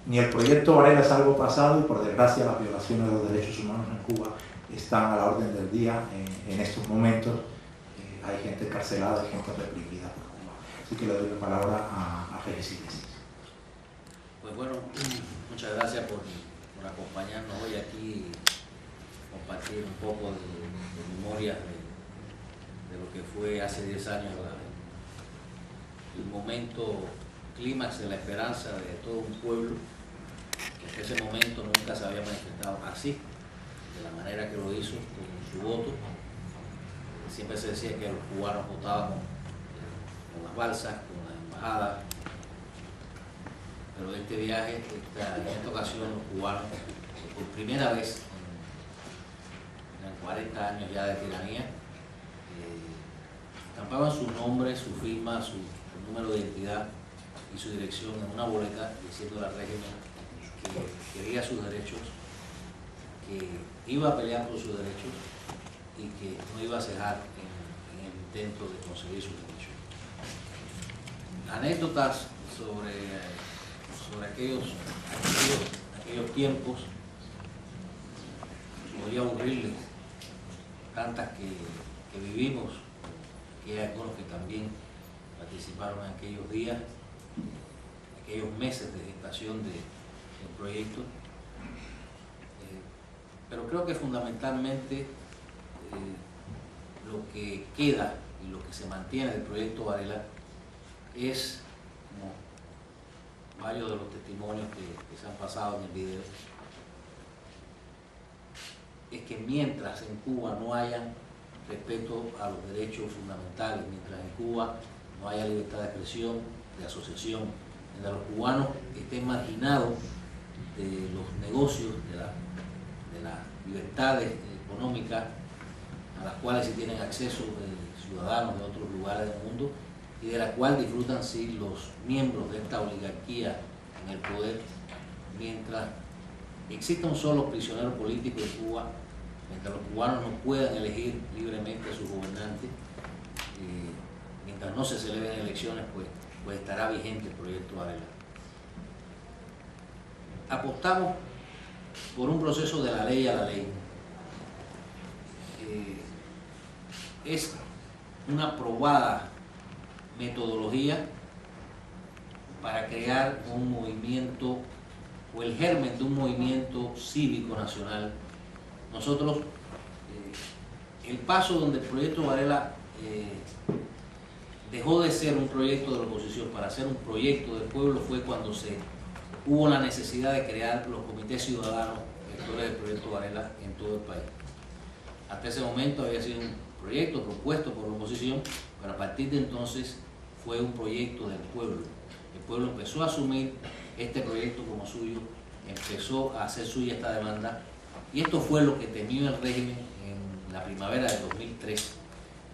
ni el proyecto Varela es algo pasado y por desgracia las violaciones de los derechos humanos en Cuba están a la orden del día en estos momentos. Hay gente encarcelada, hay gente reprimida por Cuba. Así que le doy la palabra a Reyes Iglesias. Pues bueno, muchas gracias por acompañarnos hoy aquí y compartir un poco de memoria de lo que fue hace 10 años el momento clímax de la esperanza de todo un pueblo que en ese momento nunca se había manifestado así, de la manera que lo hizo, con su voto. Siempre se decía que los cubanos votábamos con las balsas, con las embajadas, pero este viaje, en esta ocasión, los cubanos, por primera vez en 40 años ya de tiranía, estampaban su nombre, su firma, su número de identidad y su dirección en una boleta diciendo al régimen que quería sus derechos, que iba a pelear por sus derechos y que no iba a cejar en el intento de conseguir sus derechos. Anécdotas sobre aquellos tiempos, podría aburrirles, tantas que vivimos, que hay algunos que también participaron en aquellos días, aquellos meses de gestación del proyecto, pero creo que fundamentalmente lo que queda y lo que se mantiene del proyecto Varela es, como varios de los testimonios que se han pasado en el video, es que mientras en Cuba no haya respeto a los derechos fundamentales, mientras en Cuba no haya libertad de expresión, de asociación, mientras los cubanos estén marginados de los negocios, de las libertades económicas a las cuales se tienen acceso ciudadanos de otros lugares del mundo y de la cual disfrutan sí los miembros de esta oligarquía en el poder, mientras exista un solo prisionero político en Cuba, mientras los cubanos no puedan elegir libremente a sus gobernantes, mientras no se celebren elecciones, pues estará vigente el proyecto Varela. Apostamos por un proceso de la ley a la ley. Es una probada metodología para crear un movimiento o el germen de un movimiento cívico nacional. Nosotros, el paso donde el proyecto Varela dejó de ser un proyecto de la oposición para ser un proyecto del pueblo fue cuando hubo la necesidad de crear los comités ciudadanos gestores del proyecto Varela en todo el país. Hasta ese momento había sido un proyecto propuesto por la oposición, pero a partir de entonces fue un proyecto del pueblo. El pueblo empezó a asumir este proyecto como suyo, empezó a hacer suya esta demanda, y esto fue lo que temió el régimen en la primavera de 2003,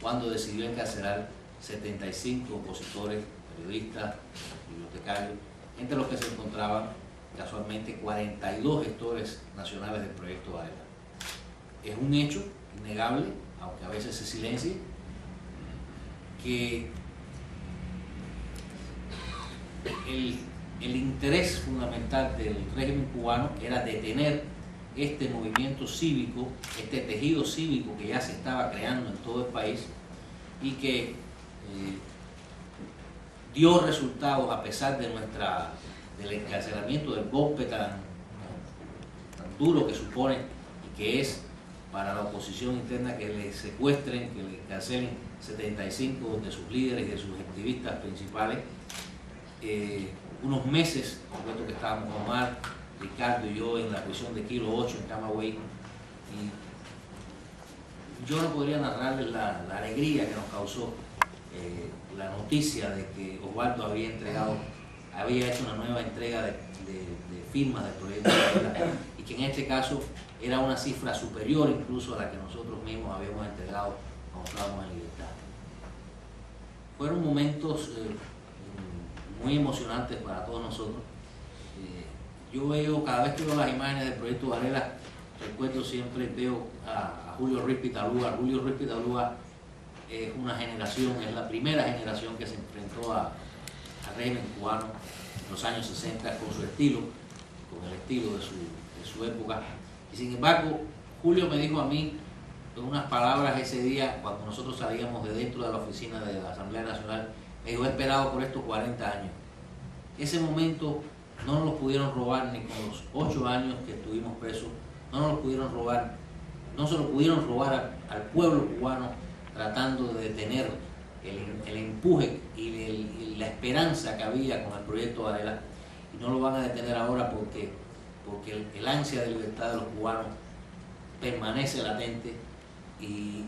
cuando decidió encarcelar 75 opositores, periodistas, bibliotecarios, entre los que se encontraban casualmente 42 gestores nacionales del proyecto Varela. Es un hecho innegable, aunque a veces se silencie, que el interés fundamental del régimen cubano era detener este movimiento cívico, este tejido cívico que ya se estaba creando en todo el país y que dio resultados a pesar de del encarcelamiento, del golpe tan duro que supone y que es para la oposición interna que le secuestren, que le encarcelen 75 de sus líderes y de sus activistas principales. Unos meses, recuerdo que estábamos Omar, Ricardo y yo en la prisión de Kilo 8 en Camagüey, y yo no podría narrarles la alegría que nos causó la noticia de que Osvaldo había hecho una nueva entrega de firmas del proyecto y que en este caso era una cifra superior incluso a la que nosotros mismos habíamos entregado cuando estábamos en libertad. Fueron momentos muy emocionantes para todos nosotros. Yo veo, cada vez que veo las imágenes del proyecto Varela, recuerdo siempre, veo a Julio Ruiz Pitalúa. Julio Ruiz Pitalúa es una generación, es la primera generación que se enfrentó al régimen cubano en los años 60 con su estilo, con el estilo de su época. Y sin embargo, Julio me dijo a mí unas palabras ese día, cuando nosotros salíamos de dentro de la oficina de la Asamblea Nacional. Me dijo: he esperado por estos 40 años. Ese momento no nos lo pudieron robar ni con los 8 años que estuvimos presos, no nos lo pudieron robar, no se lo pudieron robar al pueblo cubano, tratando de detener el empuje y la esperanza que había con el proyecto Varela, y no lo van a detener ahora porque el ansia de libertad de los cubanos permanece latente, y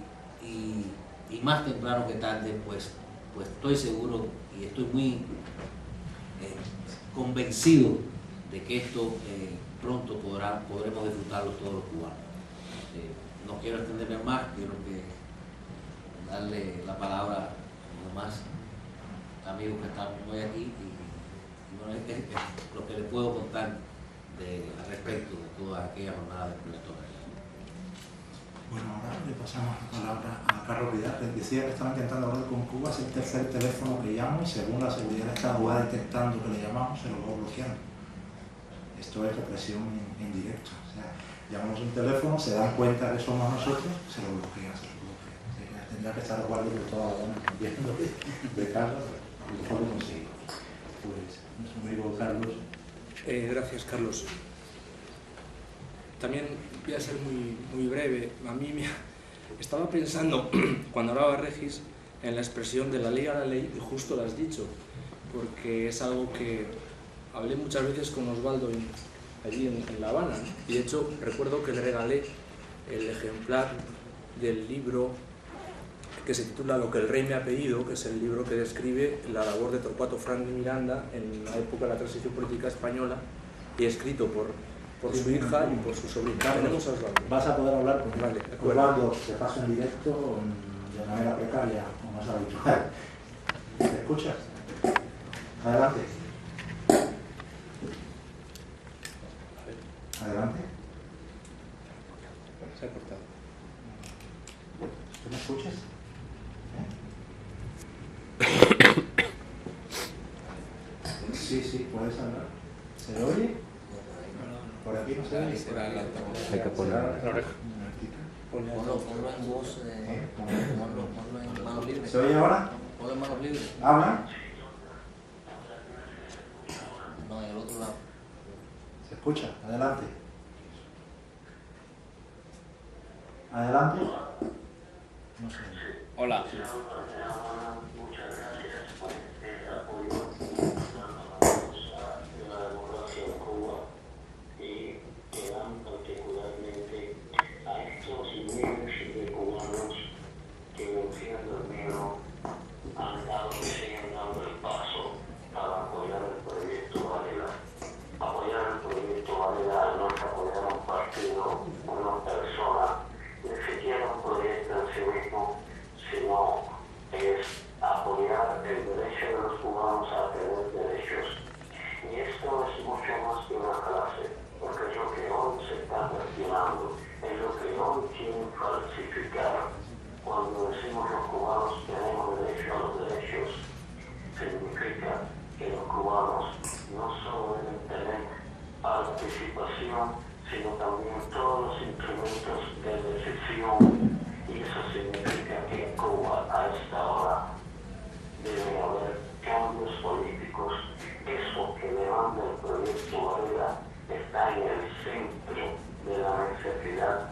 más temprano que tarde pues estoy seguro y estoy muy convencido de que esto pronto podremos disfrutarlo todos los cubanos. No quiero extenderme más, quiero darle la palabra a los demás amigos que están hoy aquí, y bueno, es lo que les puedo contar al respecto de todas aquellas jornadas de proyecto. Bueno, ahora le pasamos la palabra a Carlos Vidal. Les decía que estaba intentando hablar con Cuba, es el tercer teléfono que llamo, y según la seguridad del Estado va detectando que le llamamos, se lo va bloqueando. Esto es represión en directo. O sea, llamamos un teléfono, se dan cuenta que somos nosotros, se lo bloquean. O sea, tendría que estar guardia de toda la zona cambiando de Carlos, y lo puedo conseguir. Pues, nuestro amigo Carlos. Gracias, Carlos. También voy a ser muy breve. A mí estaba pensando, cuando hablaba Regis, en la expresión de la ley a la ley, y justo lo has dicho, porque es algo que hablé muchas veces con Osvaldo allí en La Habana, ¿no? Y de hecho recuerdo que le regalé el ejemplar del libro que se titula Lo que el rey me ha pedido, que es el libro que describe la labor de Torcuato Frank de Miranda en la época de la transición política española, y escrito por su hija y por su sobrina. Carlos, vas a poder hablar con vale, Osvaldo, te paso en directo de manera precaria, como es habitual. ¿Te escuchas? Adelante. Adelante. Se ha cortado. ¿Tú me escuchas? Sí, puedes hablar. ¿Se oye? Por aquí no se oye. Hay que poner la oreja. Ponlo en voz, ponlo en manos libres. ¿Se oye ahora? Ponlo en manos libres. ¿Habla? No, en el otro lado. ¿Se escucha? Adelante. Adelante. No sé. Hola. Muchas gracias por este apoyo de la democracia de Cuba, y que dan particularmente a estos miles de cubanos que, venciendo el miedo, han dado y siguen dando el paso para apoyar el proyecto Varela. Apoyar el proyecto Varela no es apoyar a un partido, una persona, ni siquiera un proyecto en sí mismo, sino es apoyar el derecho de los cubanos a tener derechos. Y esto es mucho más que una clase, porque es lo que hoy se está cuestionando, es lo que hoy quieren falsificar. Cuando decimos los cubanos tenemos derecho a los derechos, significa que los cubanos no solo deben tener participación, sino también todos los instrumentos de decisión. Y eso significa que en Cuba a esta hora debe haber cambios políticos. Eso que demanda el proyecto Varela está en el centro de la necesidad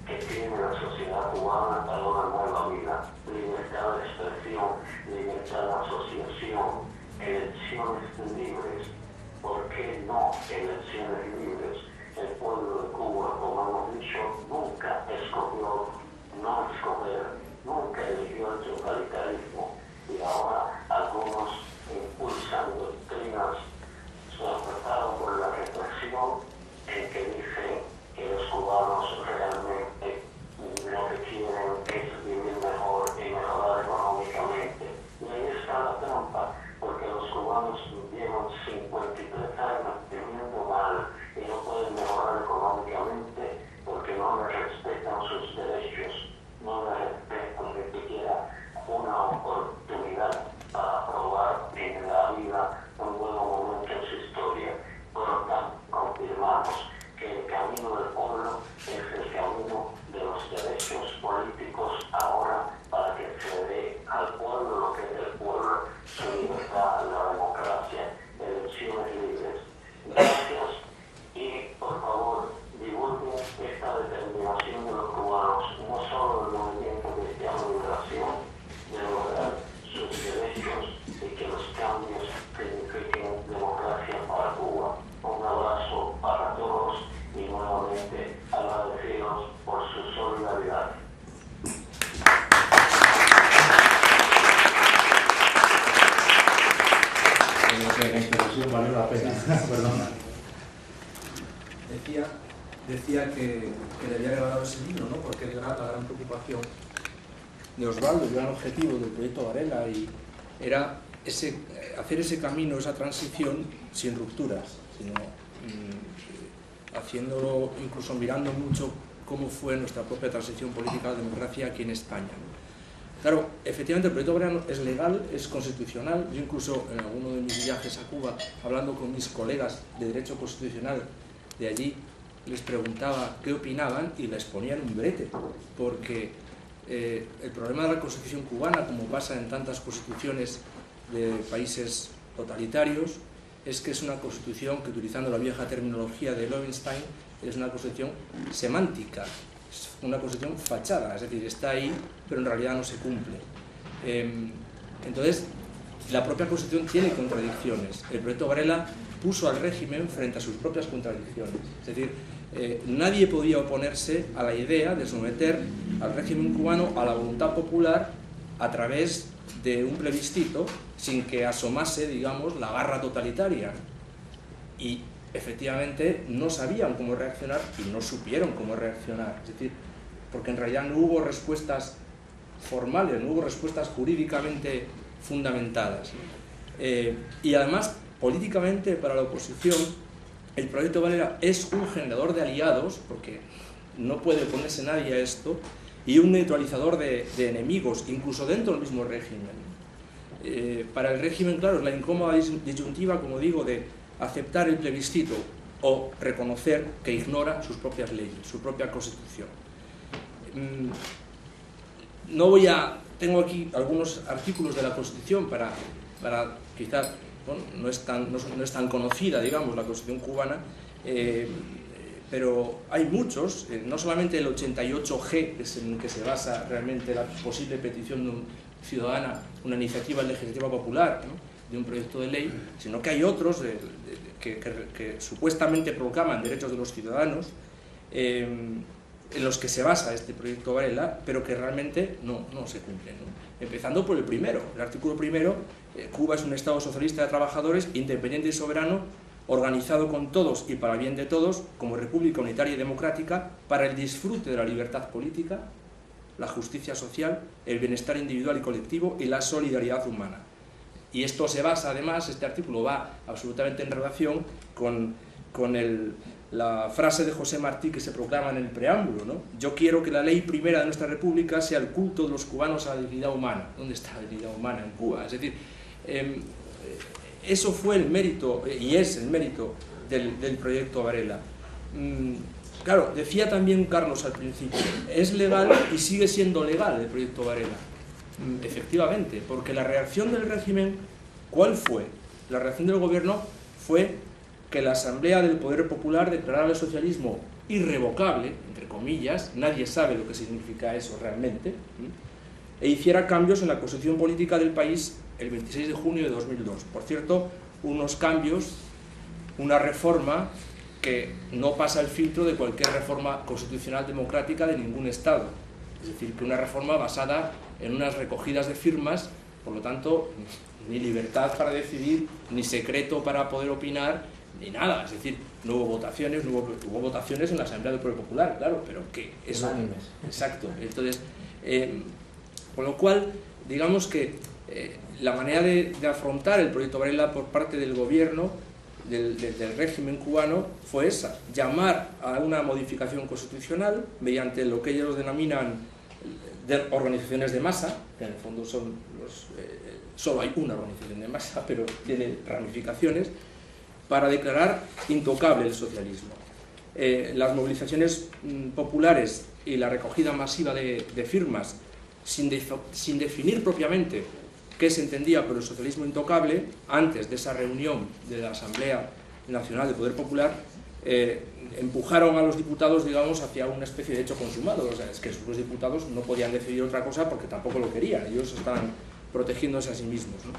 que tiene la sociedad cubana para una nueva vida. Libertad de expresión, libertad de asociación, elecciones libres. ¿Por qué no elecciones libres? El pueblo de Cuba, como hemos dicho, nunca escogió no escoger, nunca eligió el totalitarismo, y ahora algunos impulsan doctrinas soportadas por la represión, en que dicen que los cubanos realmente lo que quieren es vivir mejor y mejorar económicamente. Y ahí está la trampa, porque los cubanos llevan 53 años viviendo mal y no pueden mejorar económicamente porque no les respetan sus derechos, no les decía que le había regalado ese libro, ¿no? Porque era la gran preocupación de Osvaldo, el gran objetivo del proyecto Varela, y era hacer ese camino, esa transición sin rupturas, sino haciéndolo, incluso mirando mucho cómo fue nuestra propia transición política a la democracia aquí en España, ¿no? Claro, efectivamente el proyecto Varela es legal, es constitucional. Yo incluso en alguno de mis viajes a Cuba, hablando con mis colegas de Derecho Constitucional de allí, les preguntaba qué opinaban y les ponían un brete, porque el problema de la Constitución cubana, como pasa en tantas constituciones de países totalitarios, es que es una constitución que, utilizando la vieja terminología de Loewenstein, es una constitución semántica, es una constitución fachada, es decir, está ahí, pero en realidad no se cumple. Entonces, la propia constitución tiene contradicciones. El proyecto Varela puso al régimen frente a sus propias contradicciones. Es decir, nadie podía oponerse a la idea de someter al régimen cubano a la voluntad popular a través de un plebiscito sin que asomase, digamos, la garra totalitaria. Y efectivamente no sabían cómo reaccionar y no supieron cómo reaccionar. Es decir, porque en realidad no hubo respuestas formales, no hubo respuestas jurídicamente fundamentadas. Y además, políticamente, para la oposición, el proyecto Varela es un generador de aliados, porque no puede oponerse nadie a esto, y un neutralizador de enemigos, incluso dentro del mismo régimen. Para el régimen, claro, es la incómoda disyuntiva, como digo, de aceptar el plebiscito o reconocer que ignora sus propias leyes, su propia constitución. Tengo aquí algunos artículos de la Constitución para quizás, bueno, no es tan conocida, digamos, la Constitución cubana, pero hay muchos, no solamente el 88G, que es en el que se basa realmente la posible petición ciudadana, una iniciativa legislativa popular, ¿no?, de un proyecto de ley, sino que hay otros que supuestamente proclaman derechos de los ciudadanos, en los que se basa este proyecto Varela, pero que realmente no se cumplen, ¿no? Empezando por el primero, el artículo primero: Cuba es un Estado socialista de trabajadores, independiente y soberano, organizado con todos y para el bien de todos, como república unitaria y democrática, para el disfrute de la libertad política, la justicia social, el bienestar individual y colectivo y la solidaridad humana. Y esto se basa, además, este artículo va absolutamente en relación con la frase de José Martí que se proclama en el preámbulo, ¿no? Yo quiero que la ley primera de nuestra república sea el culto de los cubanos a la dignidad humana. ¿Dónde está la dignidad humana en Cuba? Es decir, eso fue el mérito, y es el mérito del proyecto Varela. Claro, decía también Carlos al principio, es legal y sigue siendo legal el proyecto Varela. Efectivamente, porque la reacción del régimen, ¿cuál fue? La reacción del gobierno fue que la Asamblea del Poder Popular declarara el socialismo irrevocable, entre comillas, nadie sabe lo que significa eso realmente, e hiciera cambios en la constitución política del país el 26 de junio de 2002. Por cierto, unos cambios, una reforma que no pasa el filtro de cualquier reforma constitucional democrática de ningún Estado. Es decir, que una reforma basada en unas recogidas de firmas, por lo tanto, ni libertad para decidir, ni secreto para poder opinar, ni nada. Es decir, no hubo votaciones, hubo votaciones en la Asamblea del Poder Popular, claro, pero que eso... Unánimes. Exacto. Entonces, con lo cual, digamos que la manera de afrontar el proyecto Varela por parte del gobierno, del régimen cubano, fue esa: llamar a una modificación constitucional mediante lo que ellos denominan organizaciones de masa, que en el fondo son solo hay una organización de masa, pero tiene ramificaciones, para declarar intocable el socialismo. Las movilizaciones populares y la recogida masiva de firmas, sin definir propiamente qué se entendía por el socialismo intocable, antes de esa reunión de la Asamblea Nacional del Poder Popular, empujaron a los diputados, digamos, hacia una especie de hecho consumado. O sea, es que los diputados no podían decidir otra cosa porque tampoco lo querían, ellos estaban protegiéndose a sí mismos, ¿no?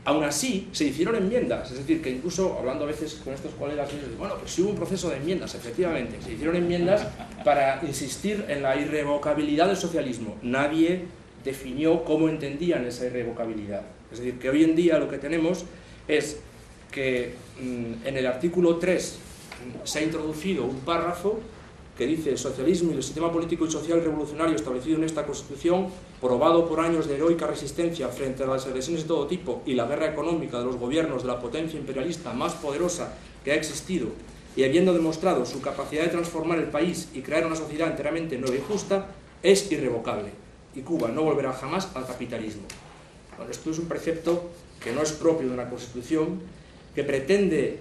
Aún así, se hicieron enmiendas, es decir, que incluso, hablando a veces con estos colegas míos, bueno, pues sí hubo un proceso de enmiendas, efectivamente, se hicieron enmiendas para insistir en la irrevocabilidad del socialismo. Nadie definió cómo entendían esa irrevocabilidad. Es decir, que hoy en día lo que tenemos es que en el artículo 3 se ha introducido un párrafo que dice: el socialismo y el sistema político y social revolucionario establecido en esta Constitución, probado por años de heroica resistencia frente a las agresiones de todo tipo y la guerra económica de los gobiernos de la potencia imperialista más poderosa que ha existido, y habiendo demostrado su capacidad de transformar el país y crear una sociedad enteramente nueva y justa, es irrevocable, y Cuba no volverá jamás al capitalismo. Bueno, esto es un precepto que no es propio de una Constitución, que pretende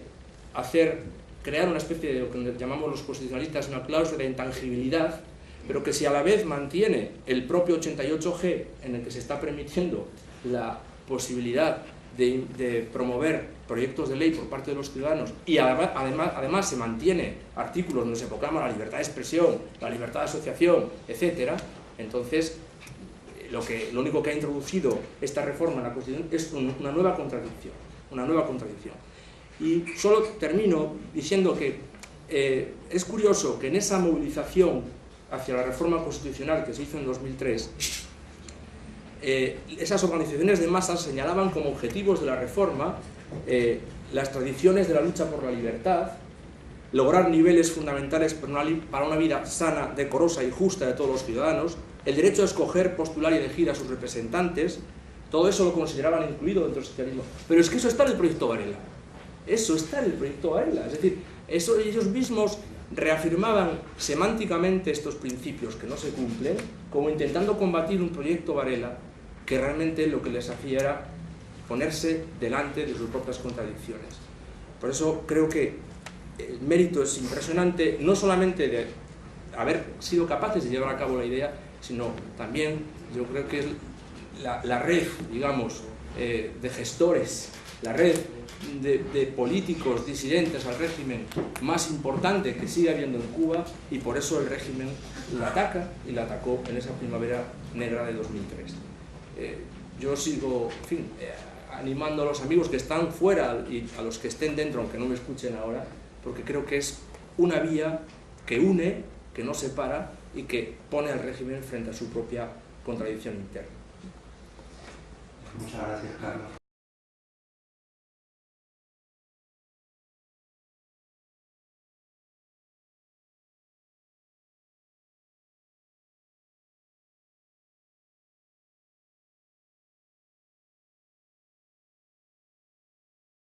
crear una especie de lo que llamamos los constitucionalistas una cláusula de intangibilidad, pero que si a la vez mantiene el propio 88G, en el que se está permitiendo la posibilidad de promover proyectos de ley por parte de los ciudadanos, y además se mantiene artículos donde se proclama la libertad de expresión, la libertad de asociación, etc., entonces lo único que ha introducido esta reforma en la Constitución es una nueva contradicción. Y solo termino diciendo que es curioso que en esa movilización hacia la reforma constitucional que se hizo en 2003, esas organizaciones de masas señalaban como objetivos de la reforma las tradiciones de la lucha por la libertad, lograr niveles fundamentales para una vida sana, decorosa y justa de todos los ciudadanos, el derecho a escoger, postular y elegir a sus representantes. Todo eso lo consideraban incluido dentro del socialismo. Pero es que eso está en el proyecto Varela. Eso está en el proyecto Varela. Es decir, ellos mismos reafirmaban semánticamente estos principios que no se cumplen, como intentando combatir un proyecto Varela que realmente lo que les hacía era ponerse delante de sus propias contradicciones. Por eso creo que el mérito es impresionante, no solamente de haber sido capaces de llevar a cabo la idea, sino también, yo creo que es la red, digamos, de gestores, la red de políticos disidentes al régimen más importante que sigue habiendo en Cuba, y por eso el régimen la ataca y la atacó en esa primavera negra de 2003. Yo sigo, en fin, animando a los amigos que están fuera y a los que estén dentro, aunque no me escuchen ahora, porque creo que es una vía que une, que no separa y que pone al régimen frente a su propia contradicción interna. Muchas gracias, Carlos.